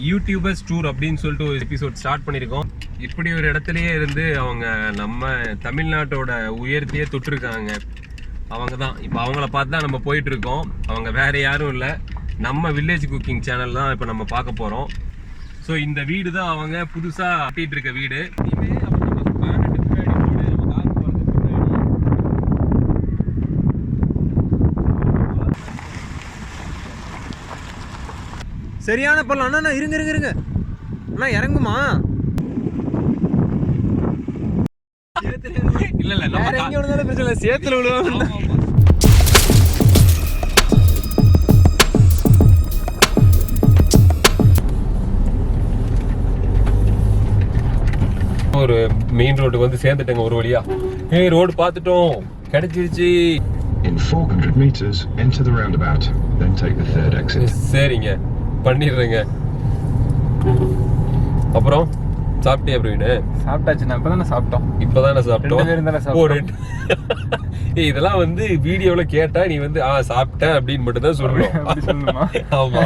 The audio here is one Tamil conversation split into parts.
YouTuber's டூர் அப்படின்னு சொல்லிட்டு ஒரு எபிசோட் ஸ்டார்ட் பண்ணியிருக்கோம். இப்படி ஒரு இடத்துலயே இருந்து அவங்க நம்ம தமிழ்நாட்டோட உயரத்தையே தொட்டிருக்காங்க. அவங்க தான் இப்போ அவங்கள பார்த்து தான் நம்ம போயிட்டு இருக்கோம். அவங்க வேற யாரும் இல்லை, நம்ம வில்லேஜ் குக்கிங் சேனல் தான் இப்போ நம்ம பார்க்க போகிறோம். ஸோ இந்த வீடு தான் அவங்க புதுசாக கட்டிட்டு இருக்க வீடு. சரியான பள்ளம் அண்ணா. இருங்க இருங்க இருங்க அண்ணா, இறங்குமா? இல்ல இல்ல, நம்ம எங்க விழுந்தாலும் பிரச்சனை இல்லை, சேத்துல விழுவாங்க. ஒரு மெயின் ரோட்டுக்கு வந்து சேர்ந்துட்டேங்க ஒரு வழியா. ரோடு பார்த்துட்டோம், கிடைச்சிருச்சு. In 400 meters, enter the roundabout, then take the third exit. சரிங்க, பண்ணிடுறேங்க. அப்புறம் சாப்பிட்டியா பிரவீனு? சாப்பிட்டாச்சு, நான் இப்பதானே சாப்பிட்டோம். இப்பதானே சாப்பிட்டோம். இதெல்லாம் வந்து வீடியோல கேட்டா நீ வந்து சாப்பிட்டேன் அப்படின்னு மட்டும் தான் சொல்லணும். ஆமா,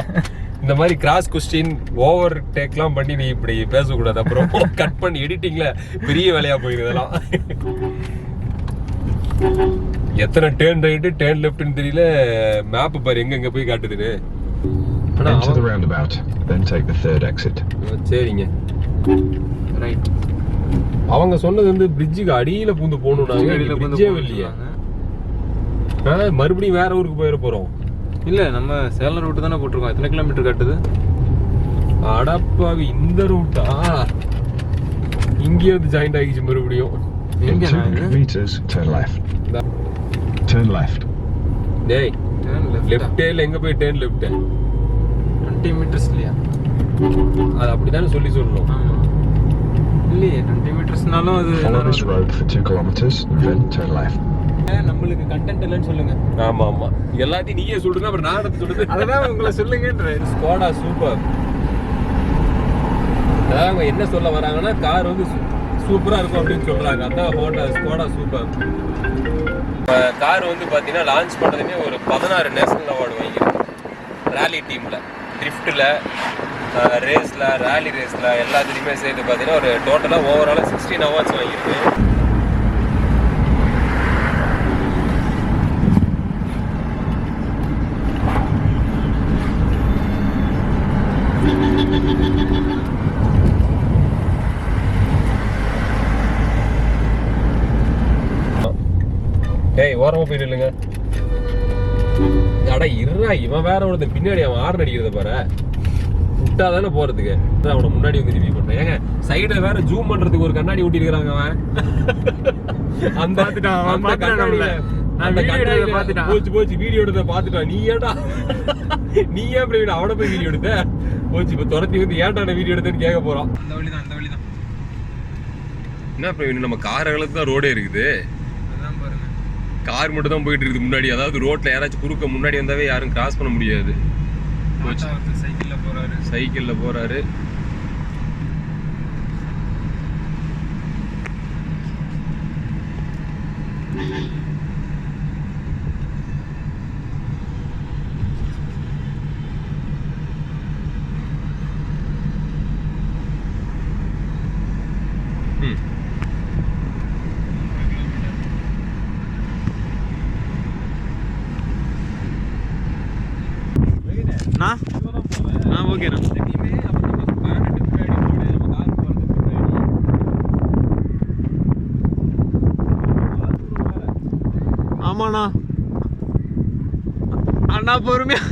இந்த மாதிரி கிராஸ் கொஸ்டின் ஓவர் டேக்லாம் பண்ணி நீ இப்படி பேசக்கூடாது. அப்புறம் கட் பண்ணி எடிட்டிங்ல பெரிய வேலையா போயிருதெல்லாம். எத்தனை டேர்ன் ரைட்டு டேர்ன் லெஃப்ட்னு தெரியல. மேப் பாரு எங்க போய் காட்டுதுன்னு. Enter the roundabout, then take the third exit. சரிங்க, ரைட். அவங்க சொன்னது வந்து பிரிட்ஜுக்கு அடியில பூந்து போகணும்னாங்க. பிரிட்ஜே இல்லையா? மறுபடியும் வேற ஊருக்கு போயிட போறோம். இல்ல, நம்ம சேலம் ரூட் தானே போட்டிருக்கோம். எத்தனை கிலோமீட்டர் காட்டுது? அடப்பாவி, இந்த ரூட்டா? இங்கே வந்து ஜாயிண்ட் ஆகிச்சு மறுபடியும். In 200 meters, turn left. Turn left. டேய், லெஃப்ட் டேல எங்க போய் டர்ன் லெஃப்ட்? 20 மீட்டர்ஸ் இல்லையா? அது அப்படிதானே சொல்லணும். இல்லையே, 20 மீட்டர்ஸ்னாலும் அது. Follow this road for 2 kilometers, then turn left. நம்மளுக்கு கண்டென்ட் இல்லைன்னு சொல்லுங்க. ஆமா ஆமா, எல்லாத்தையும் நீயே சொல்லுங்க, அப்புறம் நான் எடுத்து சொல்லுது. அதான் உங்களை சொல்லுங்கன்ற. Skoda super. அவங்க என்ன சொல்ல வராங்கன்னா, கார் வந்து சூப்பரா இருக்கும் அப்படின்னு சொல்றாங்க. அதான் ஸ்கோடா சூப்பர். கார் வந்து பாத்தீங்கன்னா லான்ச் பண்ணதுமே ஒரு 16 நேஷனல் அவார்டு வாங்கியிருக்கு. ரேலி டீம்ல, ட்ரிஃப்ட்ல, ரேஸ்ல, ரேலி ரேஸ்ல எல்லாத்துலேயுமே சேர்த்து பார்த்தீங்கன்னா ஒரு டோட்டலாக ஓவராலாக 16 அவார்ட்ஸ் வாங்கியிருக்கு. டேய், ஓரமாக போயிட்டு இல்லைங்க. அடா இருறா, இவன் வேற ஒருத்தன் பின்னாடி அவன் ஆர்ன் அடிக்கிறத பாரு. விட்டா தானே போறதுக்கு. அவனை முன்னாடி வந்து ரிவ்யூ பண்றேன். ஏங்க சைடுல வேற ஜூம் பண்றதுக்கு ஒரு கண்ணாடி ஊட்டி இருக்காங்க. அவன் அந்த போச்சு வீடியோ எடுத்த பாத்துட்டான். நீ ஏன் பிரவீன் அவனை போய் வீடியோ எடுத்த? போச்சு, இப்ப துரத்தி வந்து ஏன்டான வீடியோ எடுத்தேன்னு கேட்க போறான். அந்த வழிதான். என்ன பிரவீன், நம்ம காரங்களுக்கு தான் ரோடே இருக்குது. கார் மட்டும் தான் போயிட்டு இருக்குது முன்னாடி. அதாவது ரோட்ல யாராச்சும் குறுக்க முன்னாடி வந்தாவே யாரும் கிராஸ் பண்ண முடியாது. சைக்கிள்ல போறாரு. ஓகேண்ணா. ஆமாண்ணா. அண்ணா பொறுமையா.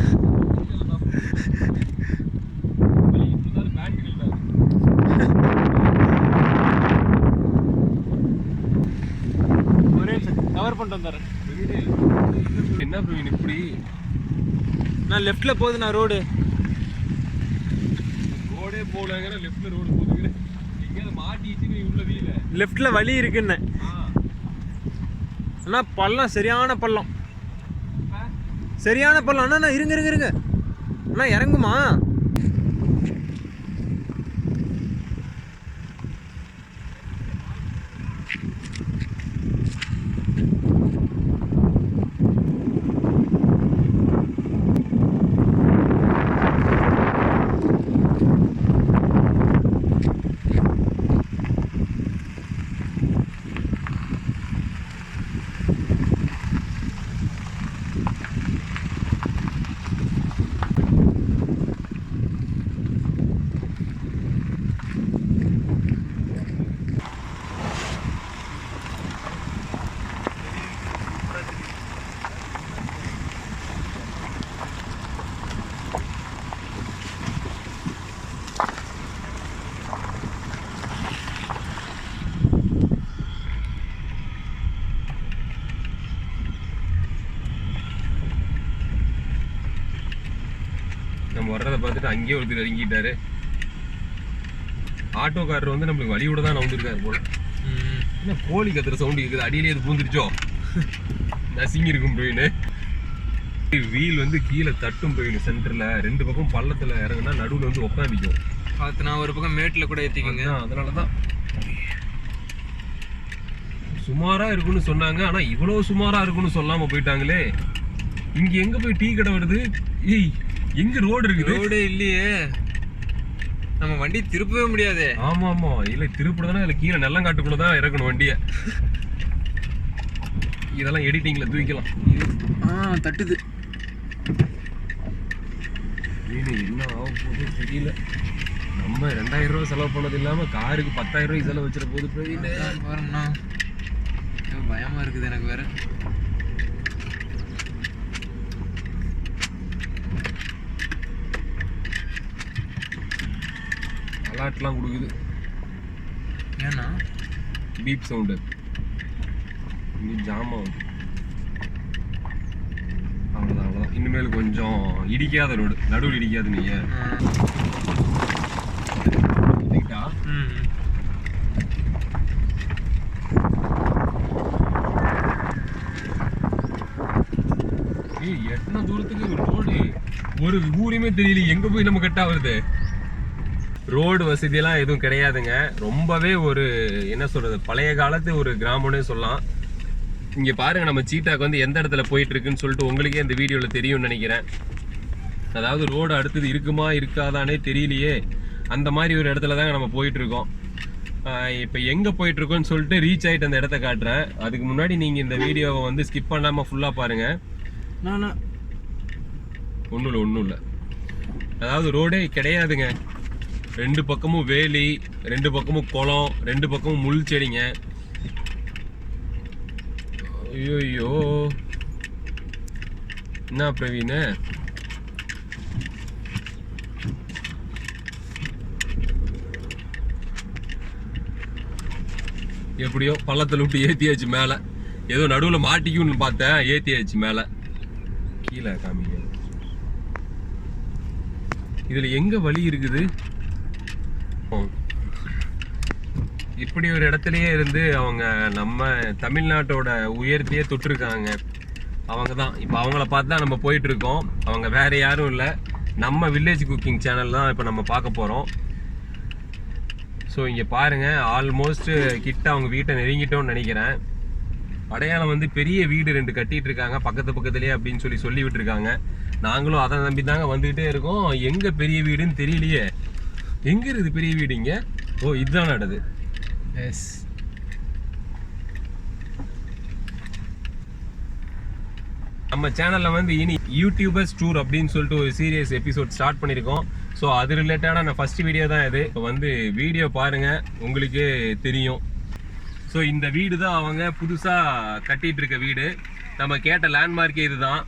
கவர் பண்ணிட்டு வந்தாரு. என்ன பிரவீன் இப்படி? நான் லெஃப்ட்ல போகுதுண்ணா ரோடு. போலங்கற லெஃப்ட்ல ரோட் போகுது. எங்க மாட்டிச்சு நீ உள்ள வீல? லெஃப்ட்ல வழி இருக்குன்னு. அண்ணா பள்ளம், சரியான பள்ளம். அண்ணா இருங்க இருங்க இருங்க அண்ணா, இறங்குமா? வர்றதை பார்த்துட்டு அங்கேயே ஒருத்தர் இறங்கிட்டாரு. ஆட்டோக்காரர் வந்து நம்மளுக்கு வழி விட தான் நவுந்திருக்காரு போல. என்ன கோழி கத்துற சவுண்டு கேட்குது, அடியிலே இது பூந்துருச்சோ, நசிங்கி இருக்கும் போயின்னு. வீல் வந்து கீழே தட்டும் போயின்னு சென்டரில், 2 பக்கம் பள்ளத்தில் இறங்குனா நடுவில் வந்து உட்காந்துக்கும். பார்த்து நான் ஒரு பக்கம் மேட்டில் கூட ஏற்றிக்கோங்க. அதனால தான் சுமாராக இருக்குன்னு சொன்னாங்க. ஆனால் இவ்வளோ சுமாராக இருக்குன்னு சொல்லாமல் போயிட்டாங்களே. இங்கே எங்கே போய் டீ கடை வருது? ஏய், எங்கே ரோடு இருக்குது? ரோடே இல்லையே, நம்ம வண்டி திருப்பவே முடியாது. ஆமாம் ஆமாம், இல்லை திருப்பிடுதானே இல்லை கீழே நெல்லங்காட்டுக்குள்ளே தான் இறக்கணும் வண்டியை. இதெல்லாம் எடிட்டிங்கில் தூக்கலாம். தட்டுது. என்ன ஆக போகுது தெரியல. நம்ம 2000 ரூபா செலவு பண்ணது இல்லாமல் காருக்கு 10,000 ரூபாய்க்கு செலவு வச்சிட போகுது. பாருங்கண்ணா, பயமா இருக்குது எனக்கு வேற. அலாட்லாம் கொடுக்குது. ஏன்னா பீப் சவுண்டு இங்கே ஜாம் ஆகுது. அவ்வளோதான். இனிமேல் கொஞ்சம் இடிக்காத ரோடு, நடுவில் இடிக்காது. நீங்கள் எத்தனை தூரத்துக்கு ரோடு, ஒரு ஊரையுமே தெரியல, எங்க போய் நம்ம கட் ஆகுறது. ரோடு வசதியெல்லாம் எதுவும் கிடையாதுங்க. ரொம்பவே ஒரு என்ன சொல்றது, பழைய காலத்து ஒரு கிராமம்னே சொல்லலாம். இங்க பாருங்க, நம்ம சீட்டாக்கு வந்து எந்த இடத்துல போயிட்டு இருக்குன்னு சொல்லிட்டு உங்களுக்கே இந்த வீடியோல தெரியும்னு நினைக்கிறேன். அதாவது ரோடு அடுத்தது இருக்குமா இருக்காதானே தெரியலையே, அந்த மாதிரி ஒரு இடத்துல தாங்க நம்ம போயிட்டு இருக்கோம். இப்போ எங்கே போயிட்டு இருக்கோம்னு சொல்லிட்டு ரீச் ஆகிட்டு அந்த இடத்த காட்டுறேன். அதுக்கு முன்னாடி நீங்கள் இந்த வீடியோவை வந்து ஸ்கிப் பண்ணாமல் ஃபுல்லாக பாருங்கள். ஒன்றும் இல்லை. அதாவது ரோடே கிடையாதுங்க. 2 பக்கமும் வேலி, 2 பக்கமும் குளம், 2 பக்கமும் முள் செடிங்க. ஐயோ என்ன பிரவீன், எப்படியோ பள்ளத்தில் விட்டு ஏற்றியாச்சு மேலே. ஏதோ நடுவில் மாட்டிக்கும்னு பார்த்தேன், ஏற்றியாச்சு மேலே. கீழே காமிங்க. இதில் எங்கே வழி இருக்குது? இப்படி ஒரு இடத்துலயே இருந்து அவங்க நம்ம தமிழ்நாட்டோட உயர்த்தியே தொட்டிருக்காங்க. அவங்க தான் இப்போ அவங்கள பார்த்து தான் நம்ம போயிட்டு இருக்கோம். அவங்க வேற யாரும் இல்லை, நம்ம வில்லேஜ் குக்கிங் சேனல் தான் இப்போ நம்ம பார்க்க போகிறோம். ஸோ இங்கே பாருங்கள், ஆல்மோஸ்ட் கிட்ட அவங்க வீட்டை நெருங்கிட்டோன்னு நினைக்கிறேன். அடையாளம் வந்து பெரிய வீடு 2 கட்டிட்டு இருக்காங்க பக்கத்துலேயே அப்படின்னு சொல்லி விட்டுருக்காங்க. நாங்களும் அதை நம்பி தாங்க வந்துக்கிட்டே இருக்கோம். எங்கே பெரிய வீடுன்னு தெரியலையே. எங்கே இருக்குது பெரிய வீடு? இங்கே இதுதான் நடது. எஸ், நம்ம சேனலில் வந்து இனி யூடியூபர்ஸ் டூர் அப்படின்னு சொல்லிட்டு ஒரு சீரியஸ் எபிசோட் ஸ்டார்ட் பண்ணியிருக்கோம். ஸோ அது ரிலேட்டடான ஃபர்ஸ்ட் வீடியோ தான் இது. இப்போ வந்து வீடியோ பாருங்கள், உங்களுக்கே தெரியும். ஸோ இந்த வீடு தான் அவங்க புதுசாக கட்டிகிட்டு இருக்க வீடு. நம்ம கேட்ட லேண்ட்மார்க்கே இது தான்.